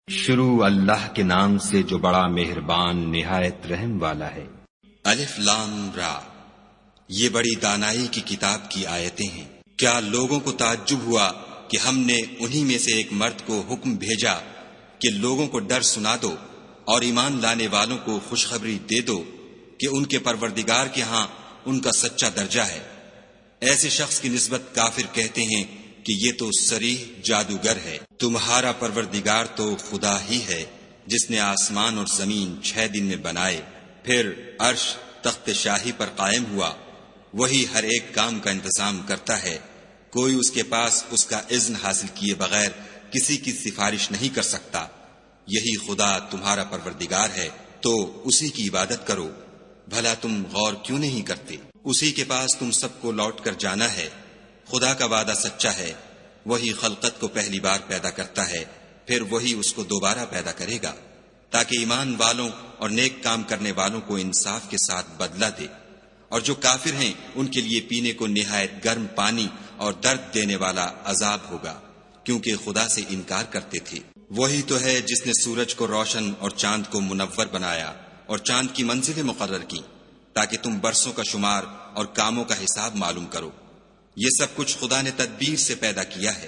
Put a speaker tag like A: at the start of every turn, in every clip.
A: شروع اللہ کے نام سے جو بڑا مہربان نہایت رحم والا ہے۔
B: الف لام را، یہ بڑی دانائی کی کتاب کی آیتیں ہیں۔ کیا لوگوں کو تعجب ہوا کہ ہم نے انہی میں سے ایک مرد کو حکم بھیجا کہ لوگوں کو ڈر سنا دو اور ایمان لانے والوں کو خوشخبری دے دو کہ ان کے پروردگار کے ہاں ان کا سچا درجہ ہے۔ ایسے شخص کی نسبت کافر کہتے ہیں کہ یہ تو صریح جادوگر ہے۔ تمہارا پروردگار تو خدا ہی ہے جس نے آسمان اور زمین 6 دن میں بنائے، پھر عرش تخت شاہی پر قائم ہوا۔ وہی ہر ایک کام کا انتظام کرتا ہے، کوئی اس کے پاس اس کا اذن حاصل کیے بغیر کسی کی سفارش نہیں کر سکتا۔ یہی خدا تمہارا پروردگار ہے، تو اسی کی عبادت کرو۔ بھلا تم غور کیوں نہیں کرتے؟ اسی کے پاس تم سب کو لوٹ کر جانا ہے۔ خدا کا وعدہ سچا ہے، وہی خلقت کو پہلی بار پیدا کرتا ہے، پھر وہی اس کو دوبارہ پیدا کرے گا، تاکہ ایمان والوں اور نیک کام کرنے والوں کو انصاف کے ساتھ بدلہ دے۔ اور جو کافر ہیں ان کے لیے پینے کو نہایت گرم پانی اور درد دینے والا عذاب ہوگا، کیونکہ خدا سے انکار کرتے تھے۔ وہی تو ہے جس نے سورج کو روشن اور چاند کو منور بنایا اور چاند کی منزلیں مقرر کی تاکہ تم برسوں کا شمار اور کاموں کا حساب معلوم کرو۔ یہ سب کچھ خدا نے تدبیر سے پیدا کیا ہے۔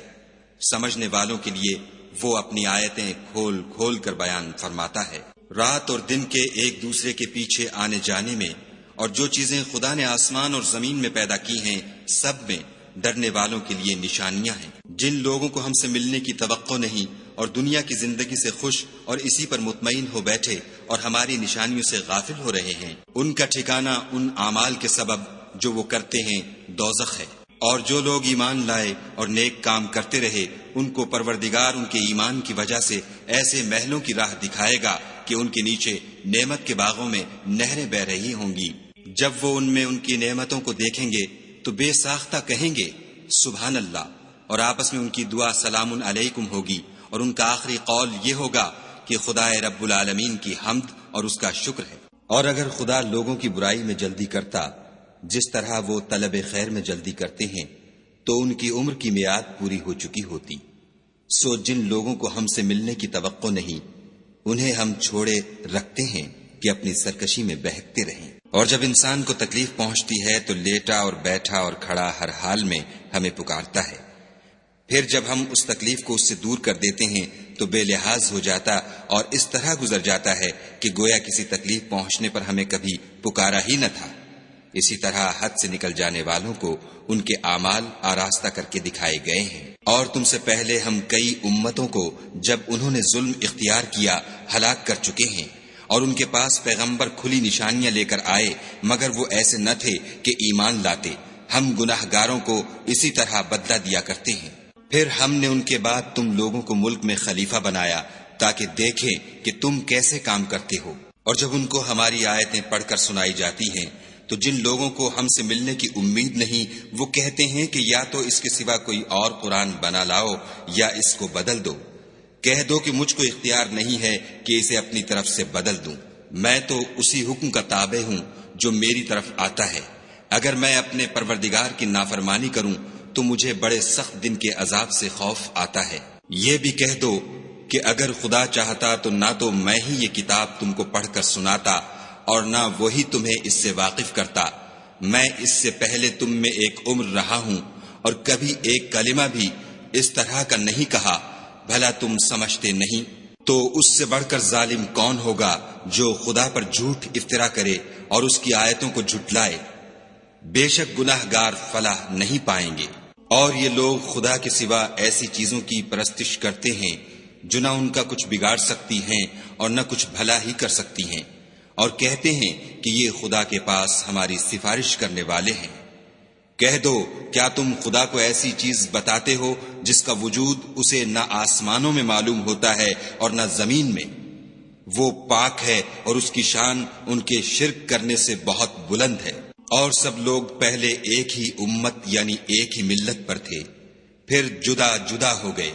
B: سمجھنے والوں کے لیے وہ اپنی آیتیں کھول کھول کر بیان فرماتا ہے۔ رات اور دن کے ایک دوسرے کے پیچھے آنے جانے میں اور جو چیزیں خدا نے آسمان اور زمین میں پیدا کی ہیں سب میں ڈرنے والوں کے لیے نشانیاں ہیں۔ جن لوگوں کو ہم سے ملنے کی توقع نہیں اور دنیا کی زندگی سے خوش اور اسی پر مطمئن ہو بیٹھے اور ہماری نشانیوں سے غافل ہو رہے ہیں، ان کا ٹھکانہ ان اعمال کے سبب جو وہ کرتے ہیں دوزخ ہے۔ اور جو لوگ ایمان لائے اور نیک کام کرتے رہے ان کو پروردگار ان کے ایمان کی وجہ سے ایسے محلوں کی راہ دکھائے گا کہ ان کے نیچے نعمت کے باغوں میں نہریں بہ رہی ہوں گی۔ جب وہ ان میں ان کی نعمتوں کو دیکھیں گے تو بے ساختہ کہیں گے سبحان اللہ، اور آپس میں ان کی دعا سلام علیکم ہوگی، اور ان کا آخری قول یہ ہوگا کہ خدا رب العالمین کی حمد اور اس کا شکر ہے۔ اور اگر خدا لوگوں کی برائی میں جلدی کرتا جس طرح وہ طلب خیر میں جلدی کرتے ہیں تو ان کی عمر کی میعاد پوری ہو چکی ہوتی۔ سو جن لوگوں کو ہم سے ملنے کی توقع نہیں انہیں ہم چھوڑے رکھتے ہیں کہ اپنی سرکشی میں بہکتے رہیں۔ اور جب انسان کو تکلیف پہنچتی ہے تو لیٹا اور بیٹھا اور کھڑا ہر حال میں ہمیں پکارتا ہے، پھر جب ہم اس تکلیف کو اس سے دور کر دیتے ہیں تو بے لحاظ ہو جاتا اور اس طرح گزر جاتا ہے کہ گویا کسی تکلیف پہنچنے پر ہمیں کبھی پکارا ہی نہ تھا۔ اسی طرح حد سے نکل جانے والوں کو ان کے اعمال آراستہ کر کے دکھائے گئے ہیں۔ اور تم سے پہلے ہم کئی امتوں کو جب انہوں نے ظلم اختیار کیا ہلاک کر چکے ہیں، اور ان کے پاس پیغمبر کھلی نشانیاں لے کر آئے مگر وہ ایسے نہ تھے کہ ایمان لاتے۔ ہم گناہ گاروں کو اسی طرح بدلہ دیا کرتے ہیں۔ پھر ہم نے ان کے بعد تم لوگوں کو ملک میں خلیفہ بنایا تاکہ دیکھیں کہ تم کیسے کام کرتے ہو۔ اور جب ان کو ہماری آیتیں پڑھ کر سنائی جاتی ہیں تو جن لوگوں کو ہم سے ملنے کی امید نہیں وہ کہتے ہیں کہ یا تو اس کے سوا کوئی اور قرآن بنا لاؤ یا اس کو بدل دو۔ کہہ دو کہ مجھ کو اختیار نہیں ہے کہ اسے اپنی طرف سے بدل دوں، میں تو اسی حکم کا تابع ہوں جو میری طرف آتا ہے۔ اگر میں اپنے پروردگار کی نافرمانی کروں تو مجھے بڑے سخت دن کے عذاب سے خوف آتا ہے۔ یہ بھی کہہ دو کہ اگر خدا چاہتا تو نہ تو میں ہی یہ کتاب تم کو پڑھ کر سناتا اور نہ وہی تمہیں اس سے واقف کرتا۔ میں اس سے پہلے تم میں ایک عمر رہا ہوں اور کبھی ایک کلمہ بھی اس طرح کا نہیں کہا، بھلا تم سمجھتے نہیں؟ تو اس سے بڑھ کر ظالم کون ہوگا جو خدا پر جھوٹ افطرا کرے اور اس کی آیتوں کو جھٹلائے؟ بے شک گناہ گار فلاح نہیں پائیں گے۔ اور یہ لوگ خدا کے سوا ایسی چیزوں کی پرستش کرتے ہیں جو نہ ان کا کچھ بگاڑ سکتی ہیں اور نہ کچھ بھلا ہی کر سکتی ہیں، اور کہتے ہیں کہ یہ خدا کے پاس ہماری سفارش کرنے والے ہیں۔ کہہ دو کیا تم خدا کو ایسی چیز بتاتے ہو جس کا وجود اسے نہ آسمانوں میں معلوم ہوتا ہے اور نہ زمین میں؟ وہ پاک ہے اور اس کی شان ان کے شرک کرنے سے بہت بلند ہے۔ اور سب لوگ پہلے ایک ہی امت یعنی ایک ہی ملت پر تھے، پھر جدا جدا ہو گئے۔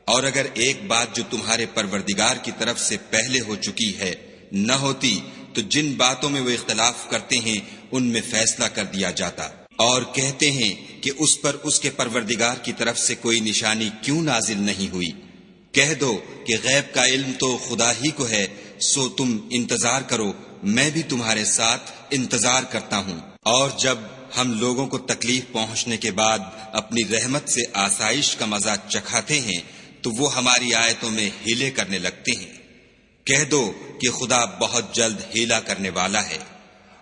B: اور اگر ایک بات جو تمہارے پروردگار کی طرف سے پہلے ہو چکی ہے نہ ہوتی تو جن باتوں میں وہ اختلاف کرتے ہیں ان میں فیصلہ کر دیا جاتا۔ اور کہتے ہیں کہ اس پر اس کے پروردگار کی طرف سے کوئی نشانی کیوں نازل نہیں ہوئی؟ کہہ دو کہ غیب کا علم تو خدا ہی کو ہے، سو تم انتظار کرو، میں بھی تمہارے ساتھ انتظار کرتا ہوں۔ اور جب ہم لوگوں کو تکلیف پہنچنے کے بعد اپنی رحمت سے آسائش کا مزہ چکھاتے ہیں تو وہ ہماری آیتوں میں ہیلے کرنے لگتے ہیں۔ کہہ دو کہ خدا بہت جلد ہیلا کرنے والا ہے،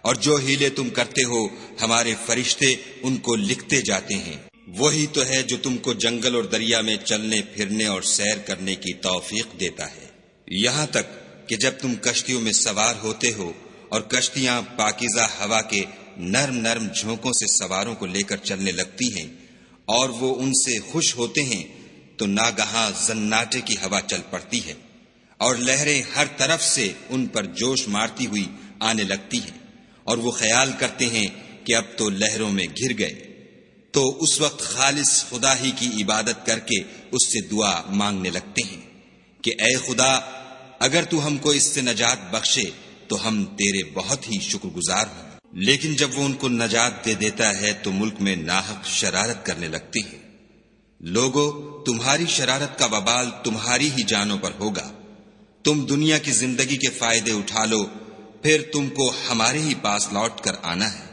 B: اور جو ہیلے تم کرتے ہو ہمارے فرشتے ان کو لکھتے جاتے ہیں۔ وہی تو ہے جو تم کو جنگل اور دریا میں چلنے پھرنے اور سیر کرنے کی توفیق دیتا ہے، یہاں تک کہ جب تم کشتیوں میں سوار ہوتے ہو اور کشتیاں پاکیزہ ہوا کے نرم نرم جھونکوں سے سواروں کو لے کر چلنے لگتی ہیں اور وہ ان سے خوش ہوتے ہیں، تو ناگہاں زناٹے کی ہوا چل پڑتی ہے اور لہریں ہر طرف سے ان پر جوش مارتی ہوئی آنے لگتی ہیں، اور وہ خیال کرتے ہیں کہ اب تو لہروں میں گر گئے۔ تو اس وقت خالص خدا ہی کی عبادت کر کے اس سے دعا مانگنے لگتے ہیں کہ اے خدا، اگر تو ہم کو اس سے نجات بخشے تو ہم تیرے بہت ہی شکر گزار ہوں۔ لیکن جب وہ ان کو نجات دے دیتا ہے تو ملک میں ناحق شرارت کرنے لگتے ہیں۔ لوگو، تمہاری شرارت کا وبال تمہاری ہی جانوں پر ہوگا۔ تم دنیا کی زندگی کے فائدے اٹھا لو، پھر تم کو ہمارے ہی پاس لوٹ کر آنا ہے۔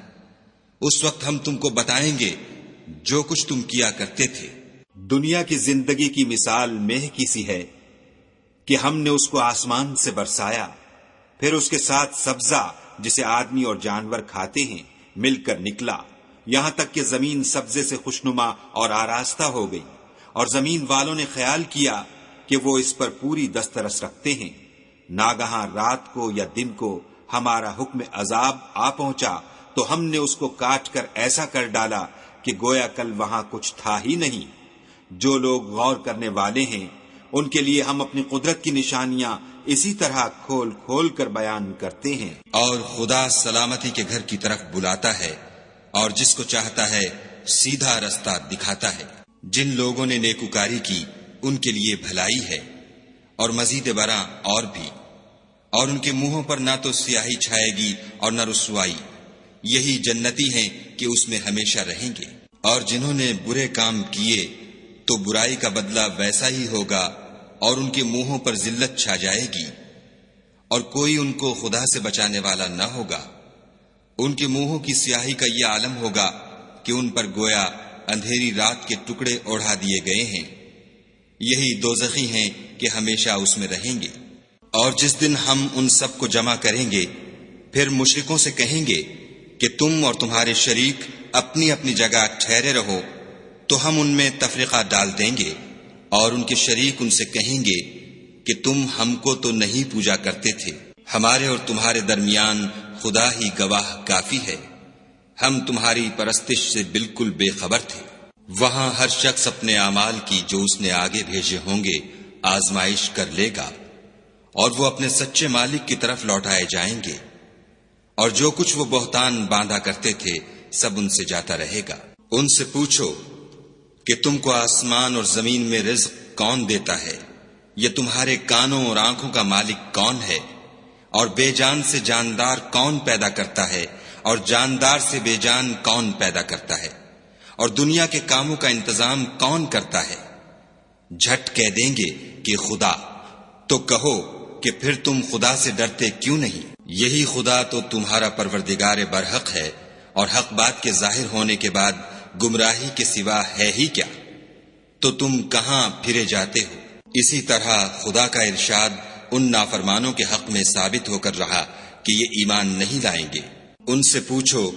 B: اس وقت ہم تم کو بتائیں گے جو کچھ تم کیا کرتے تھے۔ دنیا کی زندگی کی مثال مہ کی سی ہے کہ ہم نے اس کو آسمان سے برسایا، پھر اس کے ساتھ سبزہ جسے آدمی اور جانور کھاتے ہیں مل کر نکلا، یہاں تک کہ زمین سبزے سے خوشنما اور آراستہ ہو گئی، اور زمین والوں نے خیال کیا کہ وہ اس پر پوری دسترس رکھتے ہیں۔ ناگہاں رات کو یا دن کو ہمارا حکم عذاب آ پہنچا تو ہم نے اس کو کاٹ کر ایسا کر ڈالا کہ گویا کل وہاں کچھ تھا ہی نہیں۔ جو لوگ غور کرنے والے ہیں ان کے لیے ہم اپنی قدرت کی نشانیاں اسی طرح کھول کھول کر بیان کرتے ہیں۔ اور خدا سلامتی کے گھر کی طرف بلاتا ہے اور جس کو چاہتا ہے سیدھا رستہ دکھاتا ہے۔ جن لوگوں نے نیکوکاری کی ان کے لیے بھلائی ہے، اور مزید برآں اور بھی، اور ان کے منہوں پر نہ تو سیاہی چھائے گی اور نہ رسوائی، یہی جنتی ہیں کہ اس میں ہمیشہ رہیں گے۔ اور جنہوں نے برے کام کیے تو برائی کا بدلہ ویسا ہی ہوگا، اور ان کے منہوں پر ذلت چھا جائے گی، اور کوئی ان کو خدا سے بچانے والا نہ ہوگا۔ ان کے منہوں کی سیاہی کا یہ عالم ہوگا کہ ان پر گویا اندھیری رات کے ٹکڑے اوڑھا دیے گئے ہیں، یہی دوزخی ہیں کہ ہمیشہ اس میں رہیں گے۔ اور جس دن ہم ان سب کو جمع کریں گے، پھر مشرکوں سے کہیں گے کہ تم اور تمہارے شریک اپنی اپنی جگہ ٹھہرے رہو، تو ہم ان میں تفرقہ ڈال دیں گے، اور ان کے شریک ان سے کہیں گے کہ تم ہم کو تو نہیں پوجا کرتے تھے، ہمارے اور تمہارے درمیان خدا ہی گواہ کافی ہے، ہم تمہاری پرستش سے بالکل بے خبر تھے۔ وہاں ہر شخص اپنے اعمال کی جو اس نے آگے بھیجے ہوں گے آزمائش کر لے گا، اور وہ اپنے سچے مالک کی طرف لوٹائے جائیں گے، اور جو کچھ وہ بہتان باندھا کرتے تھے سب ان سے جاتا رہے گا۔ ان سے پوچھو کہ تم کو آسمان اور زمین میں رزق کون دیتا ہے؟ یہ تمہارے کانوں اور آنکھوں کا مالک کون ہے؟ اور بے جان سے جاندار کون پیدا کرتا ہے؟ اور جاندار سے بے جان کون پیدا کرتا ہے؟ اور دنیا کے کاموں کا انتظام کون کرتا ہے؟ جھٹ کہہ دیں گے کہ خدا۔ تو کہو کہ پھر تم خدا سے ڈرتے کیوں نہیں؟ یہی خدا تو تمہارا پروردگار برحق ہے، اور حق بات کے ظاہر ہونے کے بعد گمراہی کے سوا ہے ہی کیا؟ تو تم کہاں پھرے جاتے ہو؟ اسی طرح خدا کا ارشاد ان نافرمانوں کے حق میں ثابت ہو کر رہا کہ یہ ایمان نہیں لائیں گے۔ ان سے پوچھو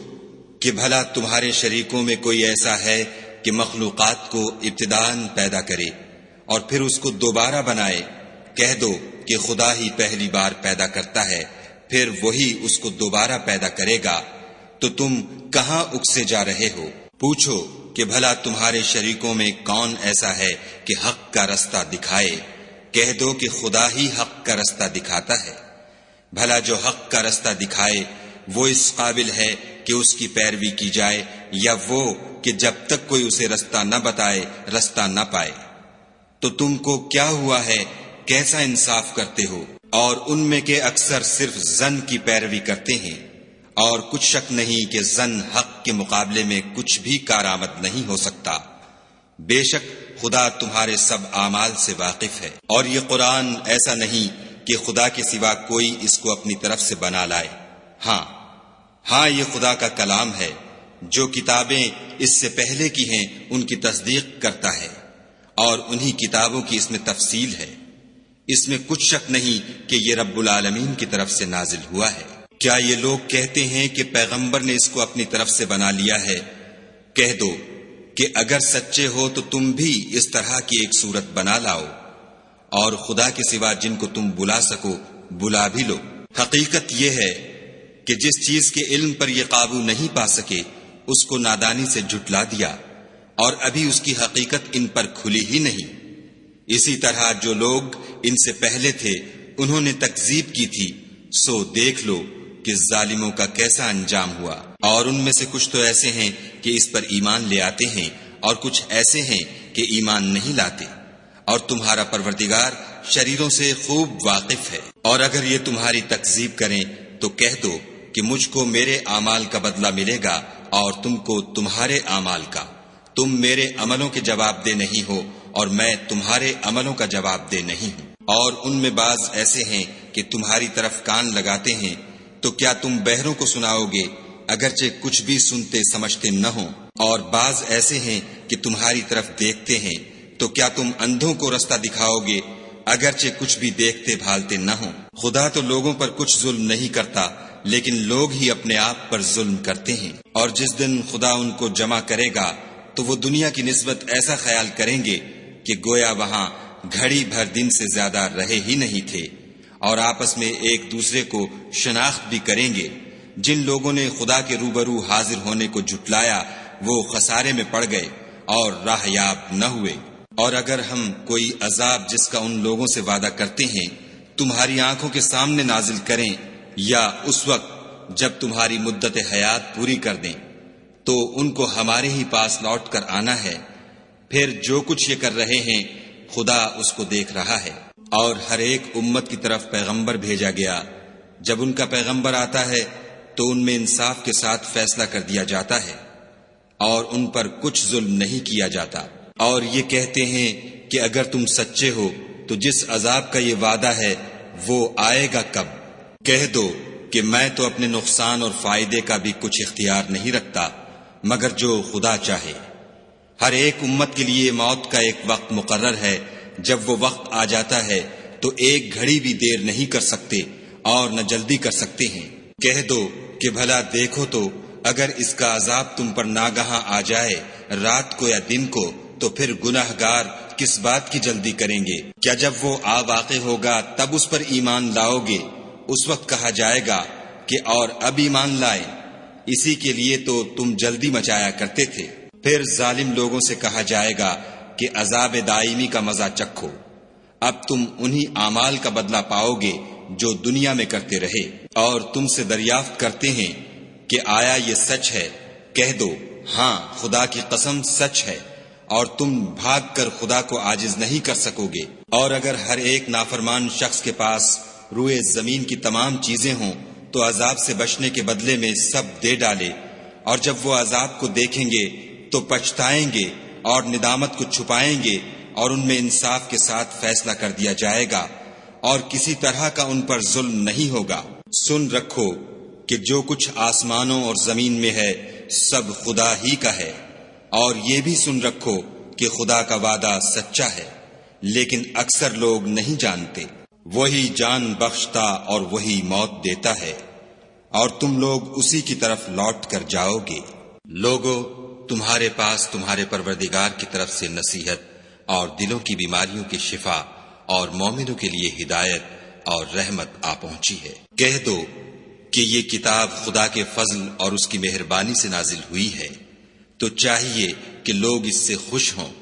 B: کہ بھلا تمہارے شریکوں میں کوئی ایسا ہے کہ مخلوقات کو ابتداءً پیدا کرے اور پھر اس کو دوبارہ بنائے؟ کہہ دو کہ خدا ہی پہلی بار پیدا کرتا ہے، پھر وہی اس کو دوبارہ پیدا کرے گا، تو تم کہاں اکسے جا رہے ہو؟ پوچھو کہ بھلا تمہارے شریکوں میں کون ایسا ہے کہ حق کا رستہ دکھائے؟ کہہ دو کہ خدا ہی حق کا رستہ دکھاتا ہے۔ بھلا جو حق کا رستہ دکھائے وہ اس قابل ہے کہ اس کی پیروی کی جائے، یا وہ کہ جب تک کوئی اسے رستہ نہ بتائے رستہ نہ پائے؟ تو تم کو کیا ہوا ہے؟ کیسا انصاف کرتے ہو؟ اور ان میں کے اکثر صرف ظن کی پیروی کرتے ہیں، اور کچھ شک نہیں کہ ظن حق کے مقابلے میں کچھ بھی کارآمد نہیں ہو سکتا۔ بے شک خدا تمہارے سب اعمال سے واقف ہے۔ اور یہ قرآن ایسا نہیں کہ خدا کے سوا کوئی اس کو اپنی طرف سے بنا لائے۔ ہاں یہ خدا کا کلام ہے، جو کتابیں اس سے پہلے کی ہیں ان کی تصدیق کرتا ہے، اور انہی کتابوں کی اس میں تفصیل ہے۔ اس میں کچھ شک نہیں کہ یہ رب العالمین کی طرف سے نازل ہوا ہے۔ کیا یہ لوگ کہتے ہیں کہ پیغمبر نے اس کو اپنی طرف سے بنا لیا ہے؟ کہہ دو کہ اگر سچے ہو تو تم بھی اس طرح کی ایک صورت بنا لاؤ، اور خدا کے سوا جن کو تم بلا سکو بلا بھی لو۔ حقیقت یہ ہے کہ جس چیز کے علم پر یہ قابو نہیں پا سکے اس کو نادانی سے جھٹلا دیا، اور ابھی اس کی حقیقت ان پر کھلی ہی نہیں۔ اسی طرح جو لوگ ان سے پہلے تھے انہوں نے تکذیب کی تھی، سو دیکھ لو کہ ظالموں کا کیسا انجام ہوا۔ اور ان میں سے کچھ تو ایسے ہیں کہ اس پر ایمان لے آتے ہیں، اور کچھ ایسے ہیں کہ ایمان نہیں لاتے، اور تمہارا پروردگار شریروں سے خوب واقف ہے۔ اور اگر یہ تمہاری تکذیب کریں تو کہہ دو کہ مجھ کو میرے اعمال کا بدلہ ملے گا اور تم کو تمہارے اعمال کا۔ تم میرے عملوں کے جواب دہ نہیں ہو اور میں تمہارے عملوں کا جواب دہ نہیں ہوں۔ اور ان میں بعض ایسے ہیں کہ تمہاری طرف کان لگاتے ہیں، تو کیا تم بہروں کو سناؤ گے اگرچہ کچھ بھی سنتے سمجھتے نہ ہوں؟ اور بعض ایسے ہیں کہ تمہاری طرف دیکھتے ہیں، تو کیا تم اندھوں کو رستہ دکھاؤ گے اگرچہ کچھ بھی دیکھتے بھالتے نہ ہوں؟ خدا تو لوگوں پر کچھ ظلم نہیں کرتا، لیکن لوگ ہی اپنے آپ پر ظلم کرتے ہیں۔ اور جس دن خدا ان کو جمع کرے گا تو وہ دنیا کی نسبت ایسا خیال کریں گے کہ گویا وہاں گھڑی بھر دن سے زیادہ رہے ہی نہیں تھے، اور آپس میں ایک دوسرے کو شناخت بھی کریں گے۔ جن لوگوں نے خدا کے روبرو حاضر ہونے کو جھٹلایا وہ خسارے میں پڑ گئے اور راہ یاب نہ ہوئے۔ اور اگر ہم کوئی عذاب جس کا ان لوگوں سے وعدہ کرتے ہیں تمہاری آنکھوں کے سامنے نازل کریں، یا اس وقت جب تمہاری مدت حیات پوری کر دیں، تو ان کو ہمارے ہی پاس لوٹ کر آنا ہے۔ پھر جو کچھ یہ کر رہے ہیں خدا اس کو دیکھ رہا ہے۔ اور ہر ایک امت کی طرف پیغمبر بھیجا گیا، جب ان کا پیغمبر آتا ہے تو ان میں انصاف کے ساتھ فیصلہ کر دیا جاتا ہے، اور ان پر کچھ ظلم نہیں کیا جاتا۔ اور یہ کہتے ہیں کہ اگر تم سچے ہو تو جس عذاب کا یہ وعدہ ہے وہ آئے گا کب؟ کہہ دو کہ میں تو اپنے نقصان اور فائدے کا بھی کچھ اختیار نہیں رکھتا مگر جو خدا چاہے۔ ہر ایک امت کے لیے موت کا ایک وقت مقرر ہے، جب وہ وقت آ جاتا ہے تو ایک گھڑی بھی دیر نہیں کر سکتے اور نہ جلدی کر سکتے ہیں۔ کہہ دو کہ بھلا دیکھو تو اگر اس کا عذاب تم پر ناگہاں آ جائے رات کو یا دن کو، تو پھر گناہگار کس بات کی جلدی کریں گے؟ کیا جب وہ آ واقع ہوگا تب اس پر ایمان لاؤ گے؟ اس وقت کہا جائے گا کہ اور اب ایمان لائے، اسی کے لیے تو تم جلدی مچایا کرتے تھے۔ پھر ظالم لوگوں سے کہا جائے گا کہ عذاب دائمی کا مزہ چکھو، اب تم انہی اعمال کا بدلہ پاؤ گے جو دنیا میں کرتے رہے۔ اور تم سے دریافت کرتے ہیں کہ آیا یہ سچ ہے؟ کہہ دو ہاں خدا کی قسم سچ ہے، اور تم بھاگ کر خدا کو عاجز نہیں کر سکو گے۔ اور اگر ہر ایک نافرمان شخص کے پاس روئے زمین کی تمام چیزیں ہوں تو عذاب سے بچنے کے بدلے میں سب دے ڈالے، اور جب وہ عذاب کو دیکھیں گے تو پچھتائیں گے اور ندامت کو چھپائیں گے، اور ان میں انصاف کے ساتھ فیصلہ کر دیا جائے گا، اور کسی طرح کا ان پر ظلم نہیں ہوگا۔ سن رکھو کہ جو کچھ آسمانوں اور زمین میں ہے سب خدا ہی کا ہے، اور یہ بھی سن رکھو کہ خدا کا وعدہ سچا ہے، لیکن اکثر لوگ نہیں جانتے۔ وہی جان بخشتا اور وہی موت دیتا ہے، اور تم لوگ اسی کی طرف لوٹ کر جاؤ گے۔ لوگو تمہارے پاس تمہارے پروردگار کی طرف سے نصیحت اور دلوں کی بیماریوں کی شفا اور مومنوں کے لیے ہدایت اور رحمت آ پہنچی ہے۔ کہہ دو کہ یہ کتاب خدا کے فضل اور اس کی مہربانی سے نازل ہوئی ہے، تو چاہیے کہ لوگ اس سے خوش ہوں۔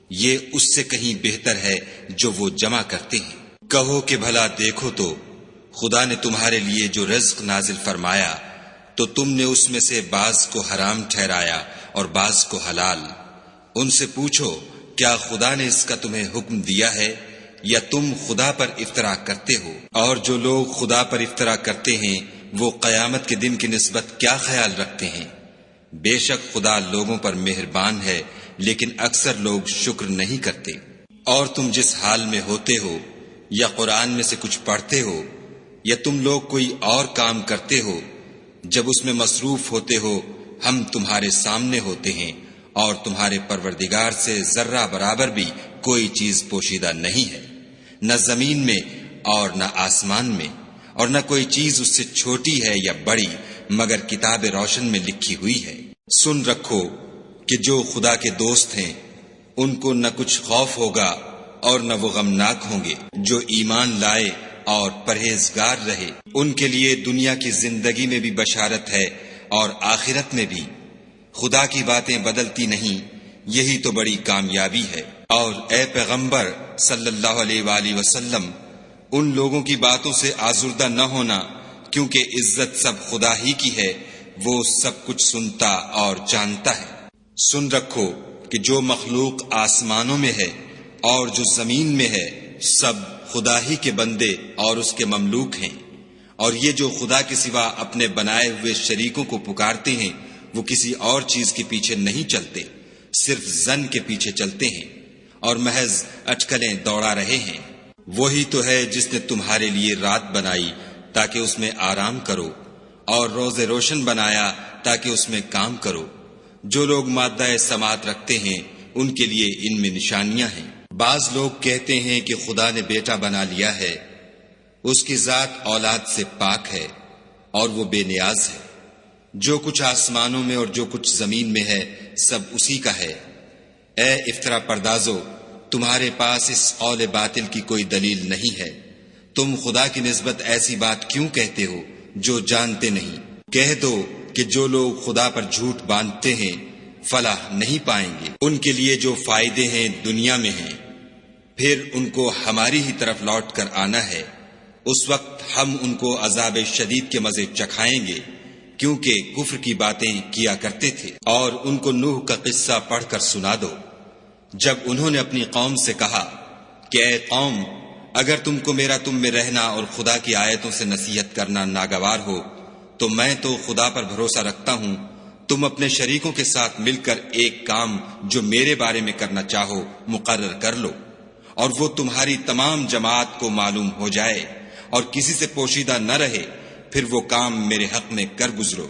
B: یہ اس سے کہیں بہتر ہے جو وہ جمع کرتے ہیں۔ کہو کہ بھلا دیکھو تو خدا نے تمہارے لیے جو رزق نازل فرمایا تو تم نے اس میں سے بعض کو حرام ٹھہرایا اور بعض کو حلال۔ ان سے پوچھو کیا خدا نے اس کا تمہیں حکم دیا ہے یا تم خدا پر افترا کرتے ہو؟ اور جو لوگ خدا پر افترا کرتے ہیں وہ قیامت کے دن کی نسبت کیا خیال رکھتے ہیں؟ بے شک خدا لوگوں پر مہربان ہے لیکن اکثر لوگ شکر نہیں کرتے۔ اور تم جس حال میں ہوتے ہو، یا قرآن میں سے کچھ پڑھتے ہو، یا تم لوگ کوئی اور کام کرتے ہو، جب اس میں مصروف ہوتے ہو ہم تمہارے سامنے ہوتے ہیں، اور تمہارے پروردگار سے ذرہ برابر بھی کوئی چیز پوشیدہ نہیں ہے، نہ زمین میں اور نہ آسمان میں، اور نہ کوئی چیز اس سے چھوٹی ہے یا بڑی مگر کتاب روشن میں لکھی ہوئی ہے۔ سن رکھو کہ جو خدا کے دوست ہیں ان کو نہ کچھ خوف ہوگا اور نہ وہ غمناک ہوں گے۔ جو ایمان لائے اور پرہیزگار رہے ان کے لیے دنیا کی زندگی میں بھی بشارت ہے اور آخرت میں بھی۔ خدا کی باتیں بدلتی نہیں، یہی تو بڑی کامیابی ہے۔ اور اے پیغمبر صلی اللہ علیہ وآلہ وسلم، ان لوگوں کی باتوں سے آزردہ نہ ہونا، کیونکہ عزت سب خدا ہی کی ہے، وہ سب کچھ سنتا اور جانتا ہے۔ سن رکھو کہ جو مخلوق آسمانوں میں ہے اور جو زمین میں ہے سب خدا ہی کے بندے اور اس کے مملوک ہیں، اور یہ جو خدا کے سوا اپنے بنائے ہوئے شریکوں کو پکارتے ہیں وہ کسی اور چیز کے پیچھے نہیں چلتے، صرف ظن کے پیچھے چلتے ہیں اور محض اٹکلیں دوڑا رہے ہیں۔ وہی تو ہے جس نے تمہارے لیے رات بنائی تاکہ اس میں آرام کرو، اور روز روشن بنایا تاکہ اس میں کام کرو۔ جو لوگ مادہ سماعت رکھتے ہیں ان کے لیے ان میں نشانیاں ہیں۔ بعض لوگ کہتے ہیں کہ خدا نے بیٹا بنا لیا ہے، اس کی ذات اولاد سے پاک ہے اور وہ بے نیاز ہے۔ جو کچھ آسمانوں میں اور جو کچھ زمین میں ہے سب اسی کا ہے۔ اے افطرا پردازو، تمہارے پاس اس قول باطل کی کوئی دلیل نہیں ہے، تم خدا کی نسبت ایسی بات کیوں کہتے ہو جو جانتے نہیں؟ کہہ دو کہ جو لوگ خدا پر جھوٹ باندھتے ہیں فلاح نہیں پائیں گے۔ ان کے لیے جو فائدے ہیں دنیا میں ہیں، پھر ان کو ہماری ہی طرف لوٹ کر آنا ہے۔ اس وقت ہم ان کو عذاب شدید کے مزے چکھائیں گے، کیونکہ کفر کی باتیں کیا کرتے تھے۔ اور ان کو نوح کا قصہ پڑھ کر سنا دو، جب انہوں نے اپنی قوم سے کہا کہ اے قوم، اگر تم کو میرا تم میں رہنا اور خدا کی آیتوں سے نصیحت کرنا ناگوار ہو تو میں تو خدا پر بھروسہ رکھتا ہوں، تم اپنے شریکوں کے ساتھ مل کر ایک کام جو میرے بارے میں کرنا چاہو مقرر کر لو، اور وہ تمہاری تمام جماعت کو معلوم ہو جائے اور کسی سے پوشیدہ نہ رہے، پھر وہ کام میرے حق میں کر گزرو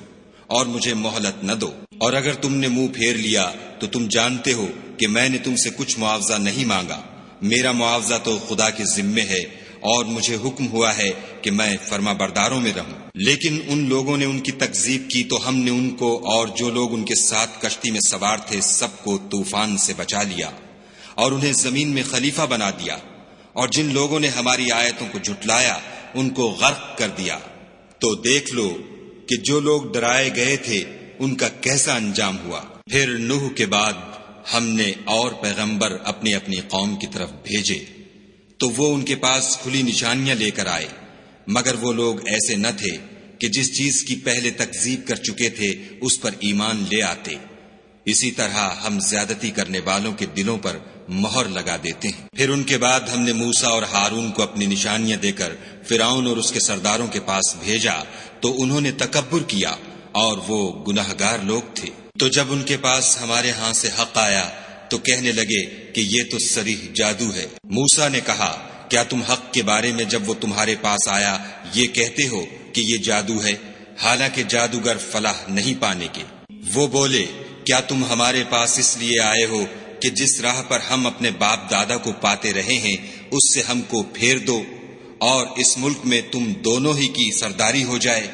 B: اور مجھے مہلت نہ دو۔ اور اگر تم نے منہ پھیر لیا تو تم جانتے ہو کہ میں نے تم سے کچھ معاوضہ نہیں مانگا، میرا معاوضہ تو خدا کے ذمے ہے، اور مجھے حکم ہوا ہے کہ میں فرما برداروں میں رہوں۔ لیکن ان لوگوں نے ان کی تکذیب کی تو ہم نے ان کو اور جو لوگ ان کے ساتھ کشتی میں سوار تھے سب کو طوفان سے بچا لیا اور انہیں زمین میں خلیفہ بنا دیا، اور جن لوگوں نے ہماری آیتوں کو جھٹلایا ان کو غرق کر دیا۔ تو دیکھ لو کہ جو لوگ ڈرائے گئے تھے ان کا کیسا انجام ہوا۔ پھر نوح کے بعد ہم نے اور پیغمبر اپنی اپنی قوم کی طرف بھیجے تو وہ ان کے پاس کھلی نشانیاں لے کر آئے، مگر وہ لوگ ایسے نہ تھے کہ جس چیز کی پہلے تکذیب کر چکے تھے اس پر ایمان لے آتے۔ اسی طرح ہم زیادتی کرنے والوں کے دلوں پر مہر لگا دیتے ہیں۔ پھر ان کے بعد ہم نے موسیٰ اور ہارون کو اپنی نشانیاں دے کر فرعون اور اس کے سرداروں کے پاس بھیجا تو انہوں نے تکبر کیا اور وہ گناہگار لوگ تھے۔ تو جب ان کے پاس ہمارے ہاں سے حق آیا تو کہنے لگے کہ یہ تو صریح جادو ہے۔ موسیٰ نے کہا کیا تم حق کے بارے میں جب وہ تمہارے پاس آیا یہ کہتے ہو کہ یہ جادو ہے، حالانکہ جادوگر فلاح نہیں پانے کے؟ وہ بولے کیا تم ہمارے پاس اس لیے آئے ہو کہ جس راہ پر ہم اپنے باپ دادا کو پاتے رہے ہیں اس سے ہم کو پھیر دو اور اس ملک میں تم دونوں ہی کی سرداری ہو جائے،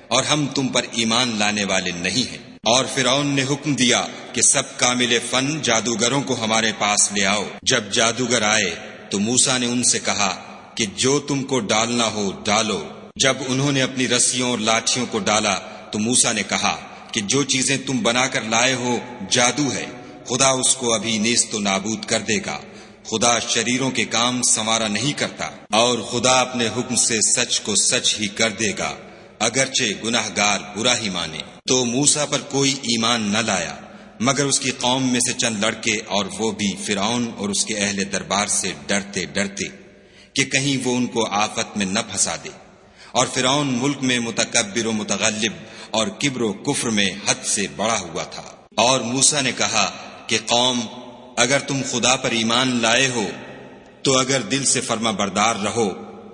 B: اور ہم تم پر ایمان لانے والے نہیں ہیں۔ اور فرعون نے حکم دیا کہ سب کامل فن جادوگروں کو ہمارے پاس لے آؤ۔ جب جادوگر آئے تو موسیٰ نے ان سے کہا کہ جو تم کو ڈالنا ہو ڈالو۔ جب انہوں نے اپنی رسیوں اور لاٹھیوں کو ڈالا تو موسیٰ نے کہا کہ جو چیزیں تم بنا کر لائے ہو جادو ہے، خدا اس کو ابھی نیست و نابود کر دے گا۔ خدا شریروں کے کام سنوارا نہیں کرتا، اور خدا اپنے حکم سے سچ کو سچ ہی کر دے گا، اگرچہ گناہگار برا ہی مانے۔ تو موسیٰ پر کوئی ایمان نہ لایا مگر اس کی قوم میں سے چند لڑکے، اور وہ بھی فرعون اور اس کے اہل دربار سے ڈرتے ڈرتے کہ کہیں وہ ان کو آفت میں نہ پھنسا دے۔ اور فرعون ملک میں متکبر و متغلب اور کبر و کفر میں حد سے بڑا ہوا تھا۔ اور موسیٰ نے کہا کہ قوم اگر تم خدا پر ایمان لائے ہو تو اگر دل سے فرما بردار رہو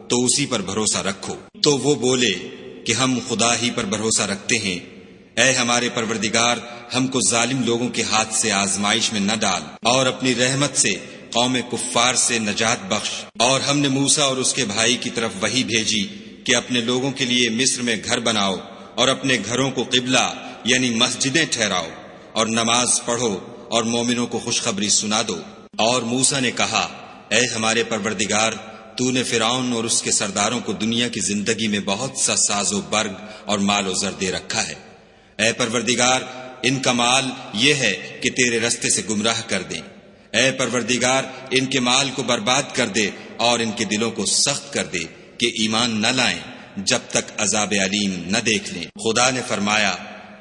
B: تو اسی پر بھروسہ رکھو۔ تو وہ بولے کہ ہم خدا ہی پر بھروسہ رکھتے ہیں۔ اے ہمارے پروردگار، ہم کو ظالم لوگوں کے ہاتھ سے آزمائش میں نہ ڈال، اور اپنی رحمت سے قوم کفار سے نجات بخش۔ اور ہم نے موسیٰ اور اس کے بھائی کی طرف وحی بھیجی کہ اپنے لوگوں کے لیے مصر میں گھر بناؤ اور اپنے گھروں کو قبلہ یعنی مسجدیں ٹھہراؤ، اور نماز پڑھو اور مومنوں کو خوشخبری سنا دو۔ اور موسیٰ نے کہا، اے ہمارے پروردگار، تو نے فرعون اور اس کے سرداروں کو دنیا کی زندگی میں بہت سا ساز و برگ اور مال و زر دے رکھا ہے۔ اے پروردگار، ان کا مال یہ ہے کہ تیرے رستے سے گمراہ کر دیں۔ اے پروردگار، ان کے مال کو برباد کر دے اور ان کے دلوں کو سخت کر دے کہ ایمان نہ لائیں جب تک عذاب علیم نہ دیکھ لیں۔ خدا نے فرمایا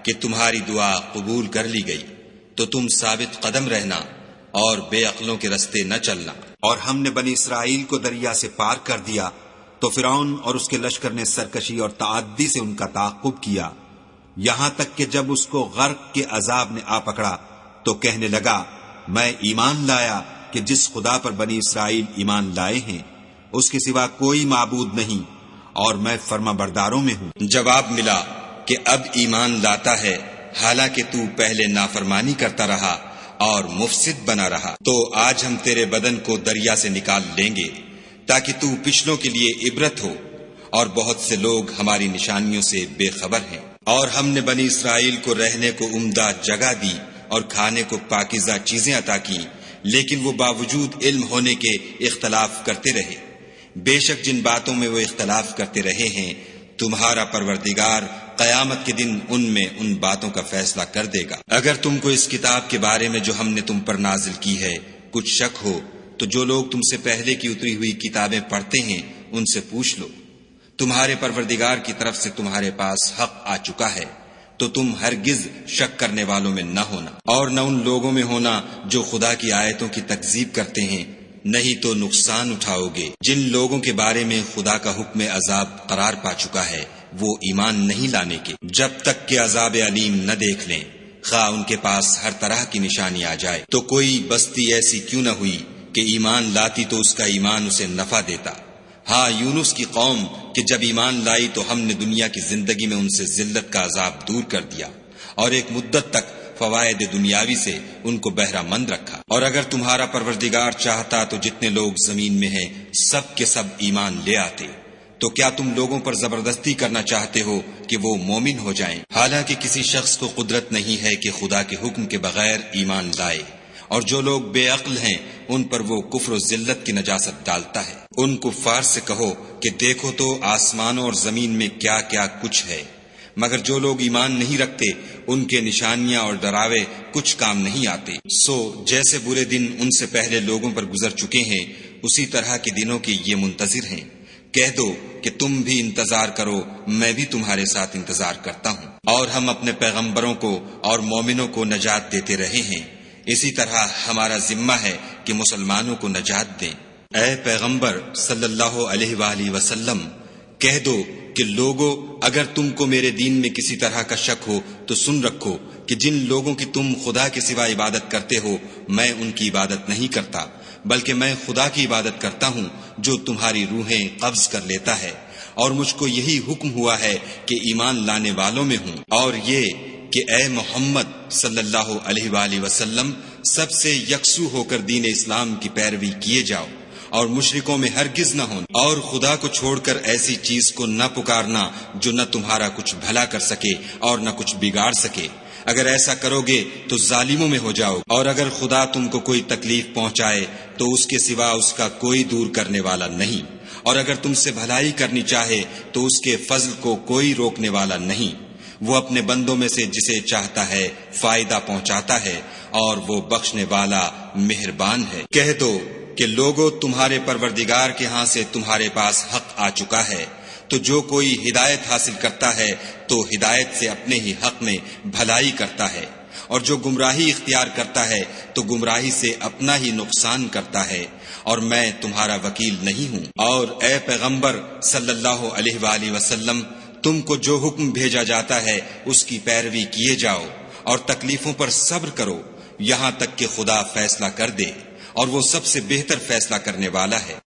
B: کہ تمہاری دعا قبول کر لی گئی، تو تم ثابت قدم رہنا اور بے عقلوں کے رستے نہ چلنا۔
C: اور ہم نے بنی اسرائیل کو دریا سے پار کر دیا تو فرعون اور اس کے لشکر نے سرکشی اور تعدی سے ان کا تعاقب کیا، یہاں تک کہ جب اس کو غرق کے عذاب نے آ پکڑا تو کہنے لگا، میں ایمان لایا کہ جس خدا پر بنی اسرائیل ایمان لائے ہیں اس کے سوا کوئی معبود نہیں، اور میں فرما برداروں میں ہوں۔
B: جواب ملا کہ اب ایمان لاتا ہے، حالانکہ تو پہلے نافرمانی کرتا رہا اور مفسد بنا رہا۔ تو آج ہم تیرے بدن کو دریا سے نکال لیں گے تاکہ تو پچھلوں کے لیے عبرت ہو، اور بہت سے لوگ ہماری نشانیوں سے بے خبر ہیں۔ اور ہم نے بنی اسرائیل کو رہنے کو عمدہ جگہ دی اور کھانے کو پاکیزہ چیزیں عطا کی، لیکن وہ باوجود علم ہونے کے اختلاف کرتے رہے۔ بے شک جن باتوں میں وہ اختلاف کرتے رہے ہیں، تمہارا پروردگار قیامت کے دن ان میں ان باتوں کا فیصلہ کر دے گا۔ اگر تم کو اس کتاب کے بارے میں جو ہم نے تم پر نازل کی ہے کچھ شک ہو تو جو لوگ تم سے پہلے کی اتری ہوئی کتابیں پڑھتے ہیں ان سے پوچھ لو۔ تمہارے پروردگار کی طرف سے تمہارے پاس حق آ چکا ہے، تو تم ہرگز شک کرنے والوں میں نہ ہونا، اور نہ ان لوگوں میں ہونا جو خدا کی آیتوں کی تکذیب کرتے ہیں، نہیں تو نقصان اٹھاؤ گے۔ جن لوگوں کے بارے میں خدا کا حکم عذاب قرار پا چکا ہے وہ ایمان نہیں لانے کے جب تک کہ عذاب علیم نہ دیکھ لیں، خواہ ان کے پاس ہر طرح کی نشانی آ جائے۔ تو کوئی بستی ایسی کیوں نہ ہوئی کہ ایمان لاتی تو اس کا ایمان اسے نفع دیتا۔ ہاں، یونس کی قوم کہ جب ایمان لائی تو ہم نے دنیا کی زندگی میں ان سے ذلت کا عذاب دور کر دیا، اور ایک مدت تک فوائد دنیاوی سے ان کو بہرہ مند رکھا۔ اور اگر تمہارا پروردگار چاہتا تو جتنے لوگ زمین میں ہیں سب کے سب ایمان لے آتے۔ تو کیا تم لوگوں پر زبردستی کرنا چاہتے ہو کہ وہ مومن ہو جائیں؟ حالانکہ کسی شخص کو قدرت نہیں ہے کہ خدا کے حکم کے بغیر ایمان لائے، اور جو لوگ بے عقل ہیں ان پر وہ کفر و ذلت کی نجاست ڈالتا ہے۔ ان کفار سے کہو کہ دیکھو تو آسمانوں اور زمین میں کیا کیا کچھ ہے، مگر جو لوگ ایمان نہیں رکھتے ان کے نشانیاں اور ڈراوے کچھ کام نہیں آتے۔ سو جیسے برے دن ان سے پہلے لوگوں پر گزر چکے ہیں اسی طرح کے دنوں کے یہ منتظر ہیں۔ کہہ دو کہ تم بھی انتظار کرو، میں بھی تمہارے ساتھ انتظار کرتا ہوں۔ اور ہم اپنے پیغمبروں کو اور مومنوں کو نجات دیتے رہے ہیں، اسی طرح ہمارا ذمہ ہے کہ مسلمانوں کو نجات دیں۔ اے پیغمبر صلی اللہ علیہ وآلہ وسلم، کہہ دو کہ لوگو، اگر تم کو میرے دین میں کسی طرح کا شک ہو تو سن رکھو کہ جن لوگوں کی تم خدا کے سوا عبادت کرتے ہو میں ان کی عبادت نہیں کرتا، بلکہ میں خدا کی عبادت کرتا ہوں جو تمہاری روحیں قبض کر لیتا ہے، اور مجھ کو یہی حکم ہوا ہے کہ ایمان لانے والوں میں ہوں، اور یہ کہ اے محمد صلی اللہ علیہ وآلہ وسلم سب سے یکسو ہو کر دین اسلام کی پیروی کیے جاؤ، اور مشرکوں میں ہرگز نہ ہونا، اور خدا کو چھوڑ کر ایسی چیز کو نہ پکارنا جو نہ تمہارا کچھ بھلا کر سکے اور نہ کچھ بگاڑ سکے۔ اگر ایسا کرو گے تو ظالموں میں ہو جاؤ، اور اگر خدا تم کو کوئی تکلیف پہنچائے تو اس کے سوا اس کا کوئی دور کرنے والا نہیں، اور اگر تم سے بھلائی کرنی چاہے تو اس کے فضل کو کوئی روکنے والا نہیں۔ وہ اپنے بندوں میں سے جسے چاہتا ہے فائدہ پہنچاتا ہے، اور وہ بخشنے والا مہربان ہے۔ کہہ دو کہ لوگو، تمہارے پروردگار کے ہاں سے تمہارے پاس حق آ چکا ہے، تو جو کوئی ہدایت حاصل کرتا ہے تو ہدایت سے اپنے ہی حق میں بھلائی کرتا ہے، اور جو گمراہی اختیار کرتا ہے تو گمراہی سے اپنا ہی نقصان کرتا ہے، اور میں تمہارا وکیل نہیں ہوں۔ اور اے پیغمبر صلی اللہ علیہ وآلہ وسلم، تم کو جو حکم بھیجا جاتا ہے اس کی پیروی کیے جاؤ، اور تکلیفوں پر صبر کرو، یہاں تک کہ خدا فیصلہ کر دے، اور وہ سب سے بہتر فیصلہ کرنے والا ہے۔